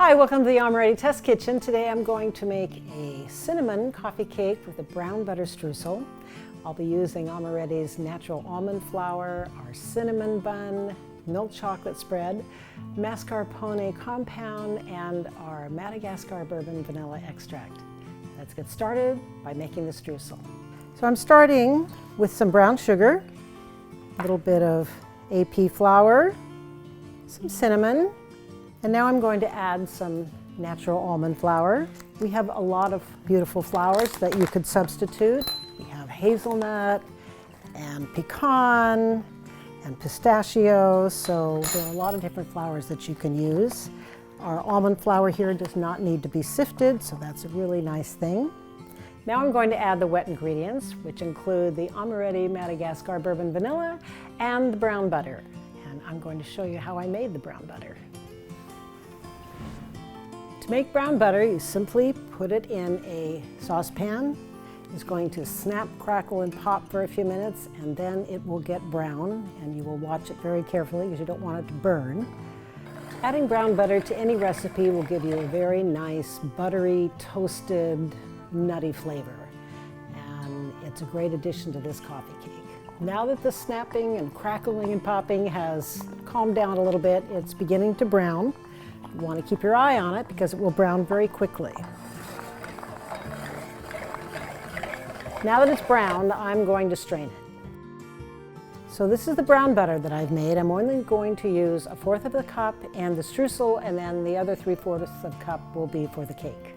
Hi, welcome to the Amoretti Test Kitchen. Today I'm going to make a cinnamon coffee cake with a brown butter streusel. I'll be using Amoretti's natural almond flour, our cinnamon bun, milk chocolate spread, mascarpone compound, and our Madagascar bourbon vanilla extract. Let's get started by making the streusel. So I'm starting with some brown sugar, a little bit of AP flour, some cinnamon, and now I'm going to add some natural almond flour. We have a lot of beautiful flours that you could substitute. We have hazelnut and pecan and pistachio, so there are a lot of different flours that you can use. Our almond flour here does not need to be sifted, so that's a really nice thing. Now I'm going to add the wet ingredients, which include the Amoretti Madagascar bourbon vanilla and the brown butter. And I'm going to show you how I made the brown butter. To make brown butter, you simply put it in a saucepan. It's going to snap, crackle, and pop for a few minutes, and then it will get brown, and you will watch it very carefully because you don't want it to burn. Adding brown butter to any recipe will give you a very nice, buttery, toasted, nutty flavor, and it's a great addition to this coffee cake. Now that the snapping and crackling and popping has calmed down a little bit, it's beginning to brown. You want to keep your eye on it because it will brown very quickly. Now that it's browned, I'm going to strain it. So this is the brown butter that I've made. I'm only going to use 1/4 of the cup and the streusel, and then the other 3/4 of the cup will be for the cake.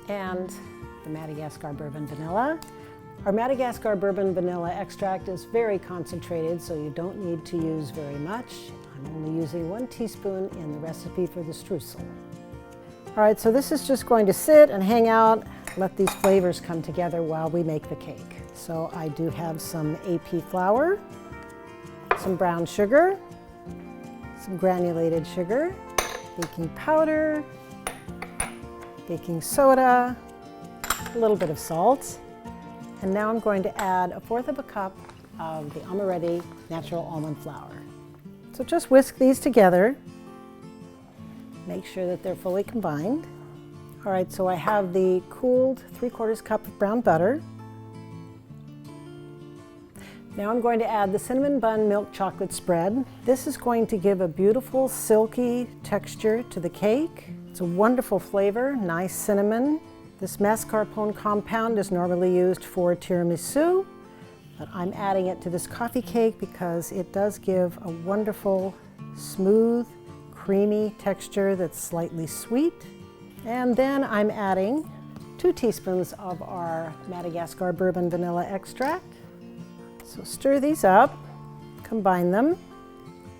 And the Madagascar bourbon vanilla. Our Madagascar bourbon vanilla extract is very concentrated, so you don't need to use very much. I'm only using 1 teaspoon in the recipe for the streusel. All right, so this is just going to sit and hang out, let these flavors come together while we make the cake. So I do have some AP flour, some brown sugar, some granulated sugar, baking powder, baking soda, a little bit of salt, and now I'm going to add 1/4 of a cup of the Amoretti natural almond flour. So just whisk these together. Make sure that they're fully combined. All right, so I have the cooled 3/4 cup of brown butter. Now I'm going to add the cinnamon bun milk chocolate spread. This is going to give a beautiful silky texture to the cake. It's a wonderful flavor, nice cinnamon. This mascarpone compound is normally used for tiramisu, but I'm adding it to this coffee cake because it does give a wonderful, smooth, creamy texture that's slightly sweet. And then I'm adding 2 teaspoons of our Madagascar bourbon vanilla extract. So stir these up, combine them.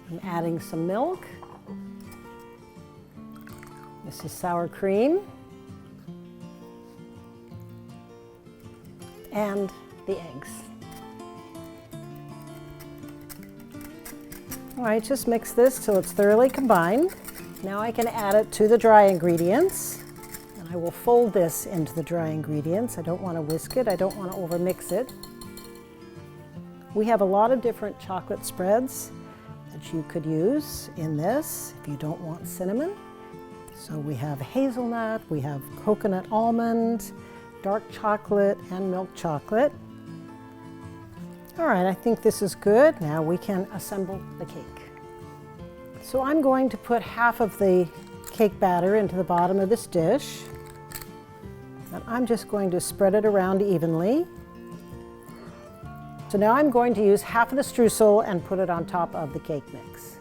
I'm adding some milk. This is sour cream. And the eggs. All right, just mix this till it's thoroughly combined. Now I can add it to the dry ingredients. And I will fold this into the dry ingredients. I don't want to whisk it. I don't want to overmix it. We have a lot of different chocolate spreads that you could use in this if you don't want cinnamon. So we have hazelnut, we have coconut almond, dark chocolate, and milk chocolate. All right, I think this is good. Now we can assemble the cake. So I'm going to put half of the cake batter into the bottom of this dish. And I'm just going to spread it around evenly. So now I'm going to use half of the streusel and put it on top of the cake mix.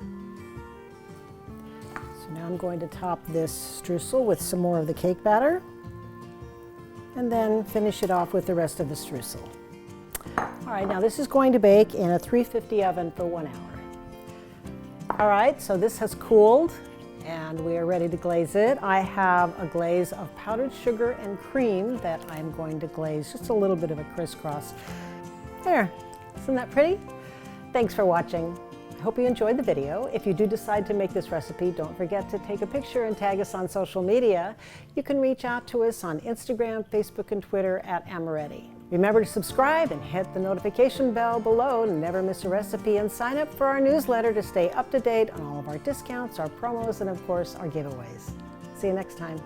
So now I'm going to top this streusel with some more of the cake batter, and then finish it off with the rest of the streusel. All right, now this is going to bake in a 350 oven for 1 hour. All right, so this has cooled and we are ready to glaze it. I have a glaze of powdered sugar and cream that I'm going to glaze, just a little bit of a crisscross. There, isn't that pretty? Thanks for watching. I hope you enjoyed the video. If you do decide to make this recipe, don't forget to take a picture and tag us on social media. You can reach out to us on Instagram, Facebook, and Twitter at Amoretti. Remember to subscribe and hit the notification bell below to never miss a recipe, and sign up for our newsletter to stay up to date on all of our discounts, our promos, and of course our giveaways. See you next time.